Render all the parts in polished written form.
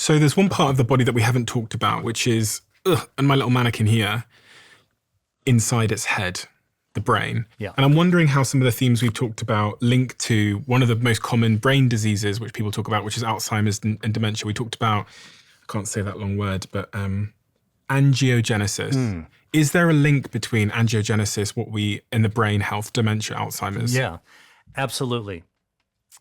So there's one part of the body that we haven't talked about, which is, and my little mannequin here, inside its head, the brain. Yeah. And I'm wondering how some of the themes we've talked about link to one of the most common brain diseases which people talk about, which is Alzheimer's and dementia. We talked about, I can't say that long word, but angiogenesis. Is there a link between angiogenesis, what we in the brain, health, dementia, Alzheimer's? Yeah, absolutely.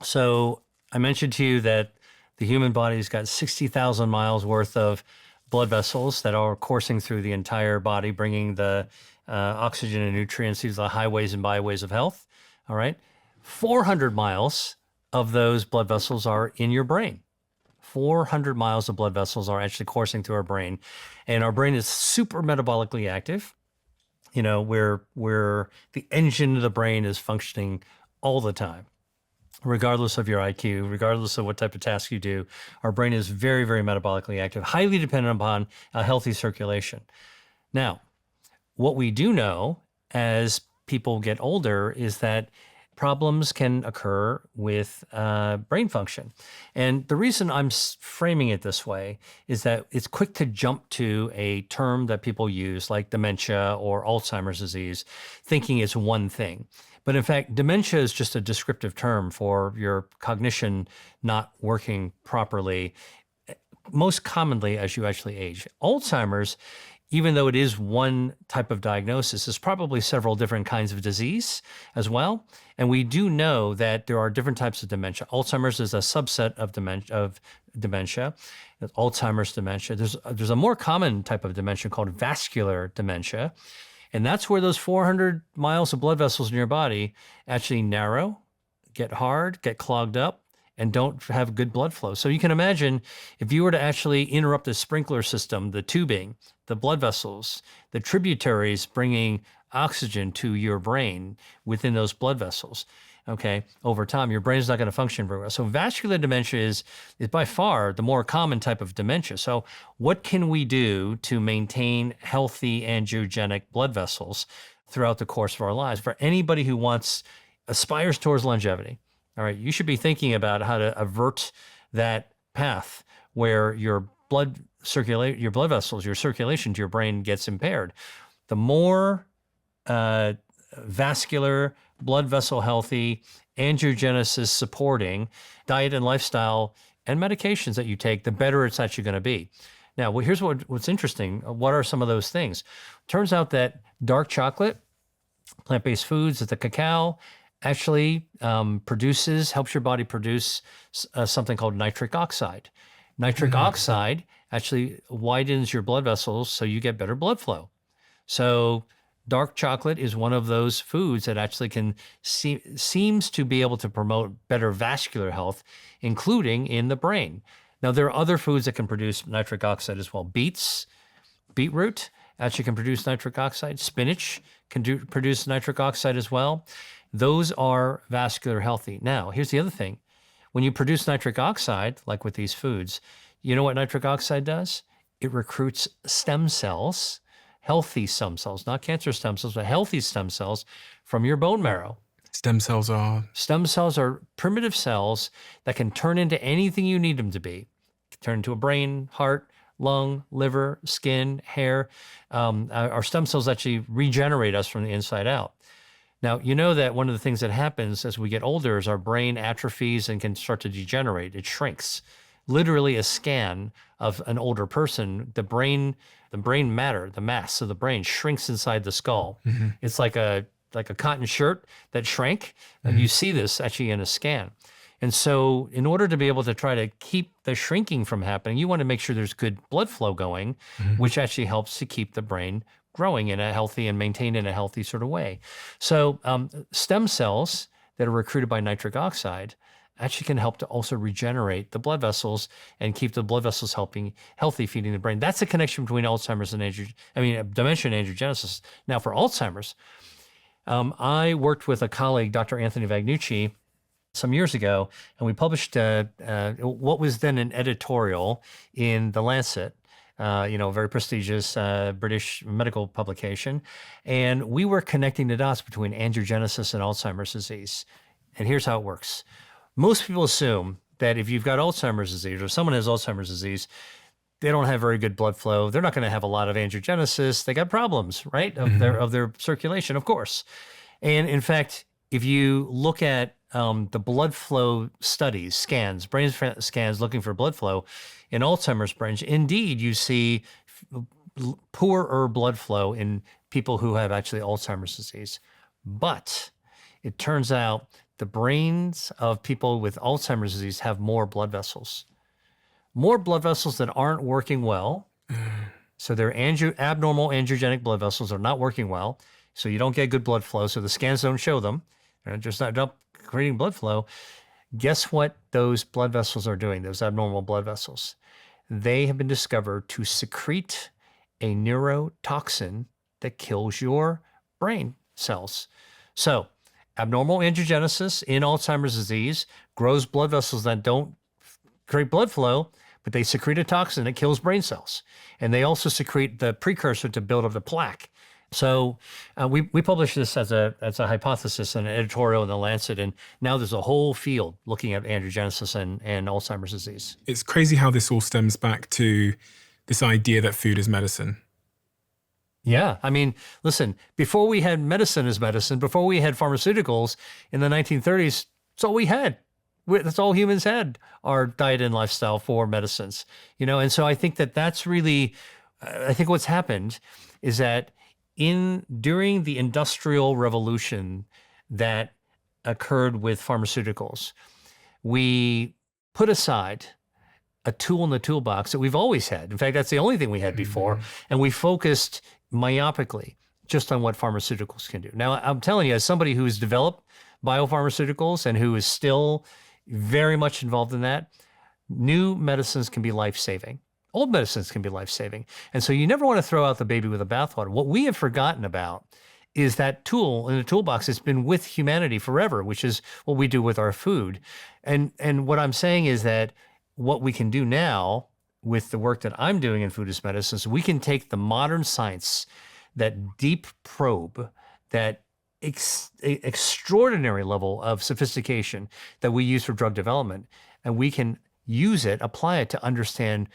So I mentioned to you that the human body's got 60,000 miles worth of blood vessels that are coursing through the entire body, bringing the oxygen and nutrients through the highways and byways of health. All right. 400 miles of those blood vessels are in your brain. 400 miles of blood vessels are actually coursing through our brain. And our brain is super metabolically active, you know, where the engine of the brain is functioning all the time. Regardless of your IQ, regardless of what type of task you do, our brain is very, very metabolically active, highly dependent upon a healthy circulation. Now, what we do know as people get older is that problems can occur with brain function. And the reason I'm framing it this way is that it's quick to jump to a term that people use like dementia or Alzheimer's disease, thinking it's one thing. But in fact, dementia is just a descriptive term for your cognition not working properly, most commonly as you actually age. Alzheimer's, even though it is one type of diagnosis, is probably several different kinds of disease as well. And we do know that there are different types of dementia. Alzheimer's is a subset of dementia. Alzheimer's dementia. There's a more common type of dementia called vascular dementia. And that's where those 400 miles of blood vessels in your body actually narrow, get hard, get clogged up, and don't have good blood flow. So you can imagine if you were to actually interrupt the sprinkler system, the tubing, the blood vessels, the tributaries bringing oxygen to your brain within those blood vessels, okay, over time, your brain is not going to function very well. So vascular dementia is by far the more common type of dementia. So what can we do to maintain healthy angiogenic blood vessels throughout the course of our lives? For anybody who aspires towards longevity, all right, you should be thinking about how to avert that path where your blood vessels, your circulation to your brain gets impaired. The more vascular, blood vessel healthy, angiogenesis supporting diet and lifestyle and medications that you take, the better it's actually going to be. Now, here's what's interesting. What are some of those things? Turns out that dark chocolate, plant-based foods, the cacao, actually helps your body produce something called nitric oxide. Nitric oxide actually widens your blood vessels so you get better blood flow. So dark chocolate is one of those foods that actually seems to be able to promote better vascular health, including in the brain. Now, there are other foods that can produce nitric oxide as well. Beetroot actually can produce nitric oxide. Spinach can produce nitric oxide as well. Those are vascular healthy. Now, here's the other thing. When you produce nitric oxide, like with these foods, you know what nitric oxide does? It recruits stem cells, healthy stem cells, not cancer stem cells, but healthy stem cells from your bone marrow. Stem cells are primitive cells that can turn into anything you need them to be. Turn into a brain, heart, lung, liver, skin, hair. Our stem cells actually regenerate us from the inside out. Now, you know that one of the things that happens as we get older is our brain atrophies and can start to degenerate. It shrinks. Literally a scan of an older person, the brain matter, the mass of the brain shrinks inside the skull. Mm-hmm. It's like a cotton shirt that shrank. Mm-hmm. And you see this actually in a scan. And so in order to be able to try to keep the shrinking from happening, you want to make sure there's good blood flow going, mm-hmm. which actually helps to keep the brain growing in a healthy and maintained in a healthy sort of way. So stem cells that are recruited by nitric oxide actually can help to also regenerate the blood vessels and keep the blood vessels healthy, feeding the brain. That's the connection between Alzheimer's and dementia and angiogenesis. Now, for Alzheimer's, I worked with a colleague, Dr. Anthony Vagnucci, some years ago, and we published what was then an editorial in The Lancet, a very prestigious British medical publication. And we were connecting the dots between angiogenesis and Alzheimer's disease. And here's how it works. Most people assume that if you've got Alzheimer's disease or someone has Alzheimer's disease, they don't have very good blood flow. They're not going to have a lot of angiogenesis. They got problems, right, of their circulation, of course. And in fact, if you look at the blood flow studies, scans, brain scans looking for blood flow in Alzheimer's brains, indeed, you see poorer blood flow in people who have actually Alzheimer's disease. But it turns out the brains of people with Alzheimer's disease have more blood vessels that aren't working well. So they're abnormal angiogenic blood vessels are not working well. So you don't get good blood flow. So the scans don't show them. They're just not creating blood flow. Guess what those blood vessels are doing, those abnormal blood vessels? They have been discovered to secrete a neurotoxin that kills your brain cells. So abnormal angiogenesis in Alzheimer's disease grows blood vessels that don't create blood flow, but they secrete a toxin that kills brain cells. And they also secrete the precursor to build up the plaque. So we published this as a hypothesis in an editorial in The Lancet, and now there's a whole field looking at angiogenesis and Alzheimer's disease. It's crazy how this all stems back to this idea that food is medicine. Yeah. I mean, listen, before we had medicine as medicine, before we had pharmaceuticals in the 1930s, that's all we had. That's all humans had, our diet and lifestyle for medicines, And so I think that's really, I think what's happened is that during the Industrial Revolution that occurred with pharmaceuticals, we put aside a tool in the toolbox that we've always had. In fact, that's the only thing we had before. And we focused myopically just on what pharmaceuticals can do. Now, I'm telling you, as somebody who's developed biopharmaceuticals and who is still very much involved in that, new medicines can be life-saving. Old medicines can be life-saving. And so you never want to throw out the baby with the bathwater. What we have forgotten about is that tool in the toolbox that's been with humanity forever, which is what we do with our food. And what I'm saying is that what we can do now with the work that I'm doing in food as medicine is we can take the modern science, that deep probe, that extraordinary level of sophistication that we use for drug development, and we can use it, apply it to understand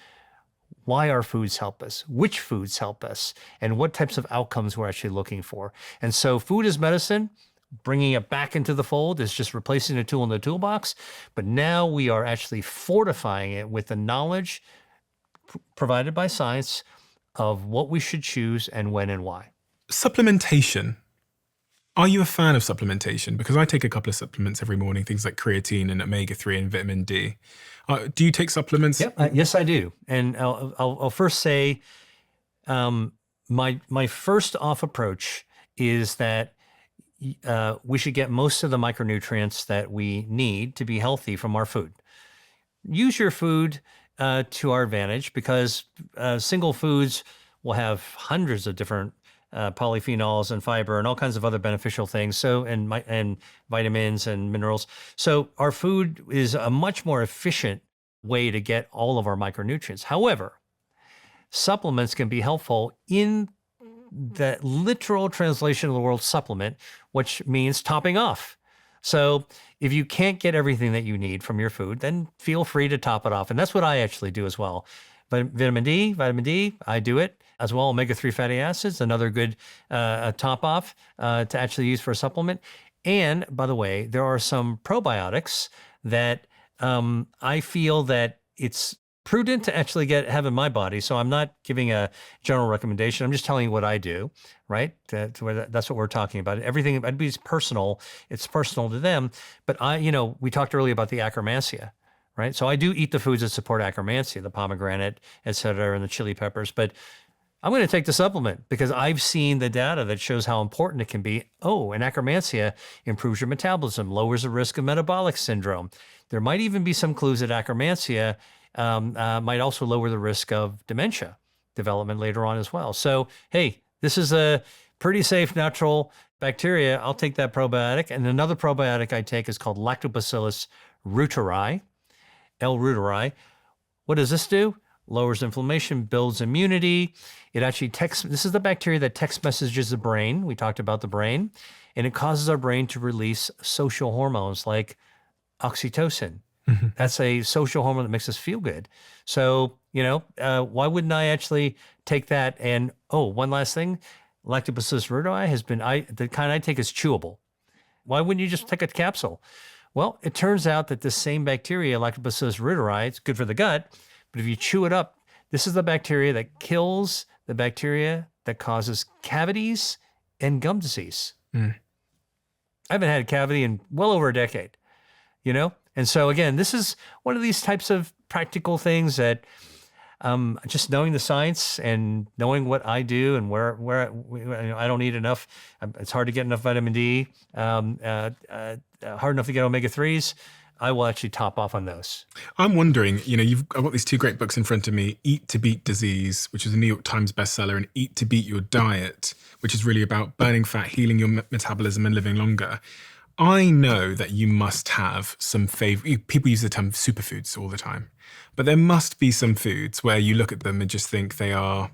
why our foods help us, which foods help us, and what types of outcomes we're actually looking for. And so food as medicine, bringing it back into the fold, is just replacing a tool in the toolbox. But now we are actually fortifying it with the knowledge provided by science of what we should choose and when and why. Supplementation. Are you a fan of supplementation? Because I take a couple of supplements every morning, things like creatine and omega-3 and vitamin D. Do you take supplements? Yep, yes, I do. And I'll first say my first off approach is that we should get most of the micronutrients that we need to be healthy from our food. Use your food to our advantage, because single foods will have hundreds of different polyphenols and fiber and all kinds of other beneficial things. So, and vitamins and minerals. So our food is a much more efficient way to get all of our micronutrients. However, supplements can be helpful in the literal translation of the word supplement, which means topping off. So if you can't get everything that you need from your food, then feel free to top it off. And that's what I actually do as well. Vitamin D, I do it as well. Omega-3 fatty acids, another good top off to actually use for a supplement. And by the way, there are some probiotics that I feel that it's prudent to actually have in my body. So I'm not giving a general recommendation. I'm just telling you what I do, right? That's what we're talking about. Everything, it's personal. It's personal to them. But we talked earlier about the Akkermansia, right? So I do eat the foods that support Akkermansia, the pomegranate, et cetera, and the chili peppers. But I'm going to take the supplement because I've seen the data that shows how important it can be. Oh, and Akkermansia improves your metabolism, lowers the risk of metabolic syndrome. There might even be some clues that Akkermansia might also lower the risk of dementia development later on as well. So, hey, this is a pretty safe natural bacteria. I'll take that probiotic. And another probiotic I take is called Lactobacillus reuteri, L. reuteri. What does this do? Lowers inflammation, builds immunity. It actually this is the bacteria that text messages the brain. We talked about the brain. And it causes our brain to release social hormones like oxytocin, That's a social hormone that makes us feel good. So, why wouldn't I actually take that? And one last thing, Lactobacillus rhamnosus has been, the kind I take is chewable. Why wouldn't you just take a capsule? Well, it turns out that the same bacteria, Lactobacillus rhamnosus, it's good for the gut, but if you chew it up, this is the bacteria that kills the bacteria that causes cavities and gum disease. I haven't had a cavity in well over a decade, And so again, this is one of these types of practical things that just knowing the science and knowing what I do and where I don't eat enough. It's hard to get enough vitamin D, hard enough to get omega-3s. I will actually top off on those. I'm wondering, I've got these two great books in front of me, Eat to Beat Disease, which is a New York Times bestseller, and Eat to Beat Your Diet, which is really about burning fat, healing your metabolism and living longer. I know that you must have some favorite, people use the term superfoods all the time, but there must be some foods where you look at them and just think they are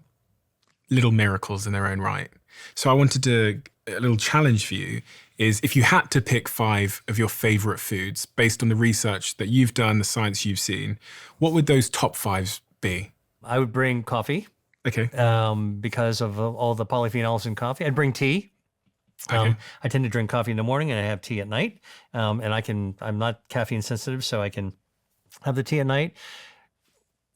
little miracles in their own right. So I wanted to, a little challenge for you is if you had to pick 5 of your favorite foods based on the research that you've done, the science you've seen, what would those top 5 be? I would bring coffee. Okay. Because of all the polyphenols in coffee. I'd bring tea. Okay. I tend to drink coffee in the morning and I have tea at night. And I'm not caffeine sensitive, so I can have the tea at night.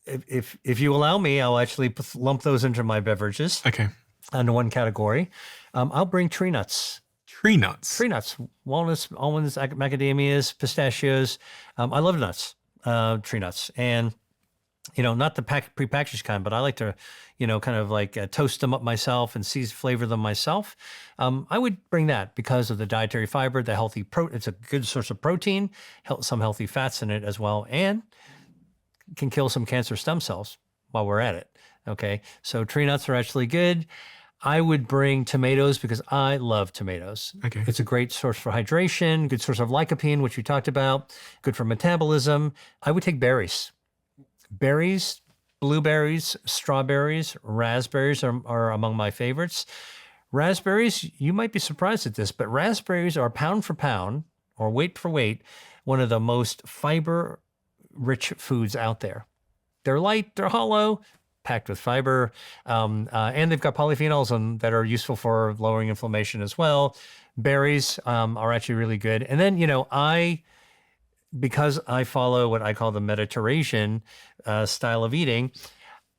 If you allow me, I'll actually lump those into my beverages. Okay. Into one category. I'll bring tree nuts. Tree nuts? Tree nuts. Walnuts, almonds, macadamias, pistachios. I love nuts, tree nuts. And, not the prepackaged kind, but I like to, kind of like toast them up myself and flavor them myself. I would bring that because of the dietary fiber, the healthy it's a good source of protein, some healthy fats in it as well, and can kill some cancer stem cells while we're at it. Okay. So tree nuts are actually good. I would bring tomatoes because I love tomatoes. Okay. It's a great source for hydration, good source of lycopene, which we talked about, good for metabolism. I would take berries. Berries, blueberries, strawberries, raspberries are among my favorites. Raspberries, you might be surprised at this, but raspberries are pound for pound or weight for weight, one of the most fiber-rich foods out there. They're light, they're hollow, packed with fiber, and they've got polyphenols that are useful for lowering inflammation as well. Berries are actually really good. And then, because I follow what I call the Mediterranean style of eating,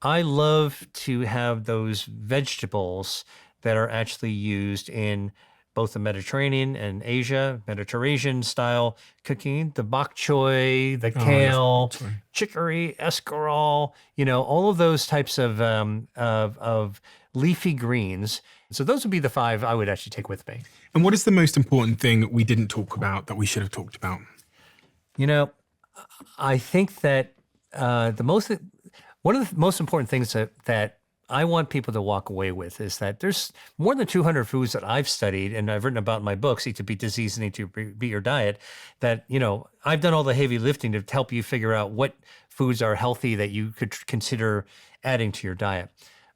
I love to have those vegetables that are actually used in both the Mediterranean and Asia, Mediterranean style cooking, the bok choy, the kale, chicory, escarole, all of those types of leafy greens. So those would be the 5 I would actually take with me. And what is the most important thing that we didn't talk about that we should have talked about? I think that one of the most important things that I want people to walk away with is that there's more than 200 foods that I've studied and I've written about in my books, Eat to Beat Disease and Eat to Beat Your Diet, that, I've done all the heavy lifting to help you figure out what foods are healthy that you could consider adding to your diet.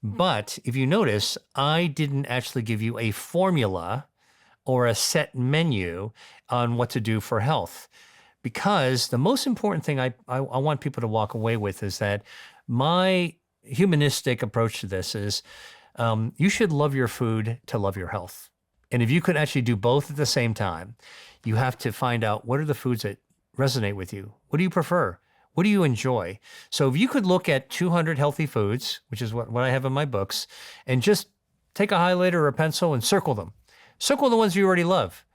But if you notice, I didn't actually give you a formula or a set menu on what to do for health. Because the most important thing I want people to walk away with is that my humanistic approach to this is you should love your food to love your health. And if you could actually do both at the same time, you have to find out what are the foods that resonate with you. What do you prefer? What do you enjoy? So if you could look at 200 healthy foods, which is what I have in my books, and just take a highlighter or a pencil and circle them. Circle the ones you already love.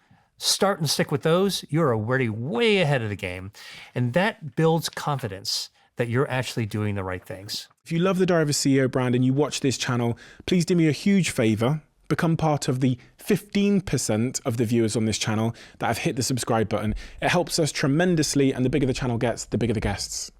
Start and stick with those. You're already way ahead of the game. And that builds confidence that you're actually doing the right things. If you love the Diary of a CEO brand and you watch this channel, please do me a huge favor. Become part of the 15% of the viewers on this channel that have hit the subscribe button. It helps us tremendously, and the bigger the channel gets, the bigger the guests.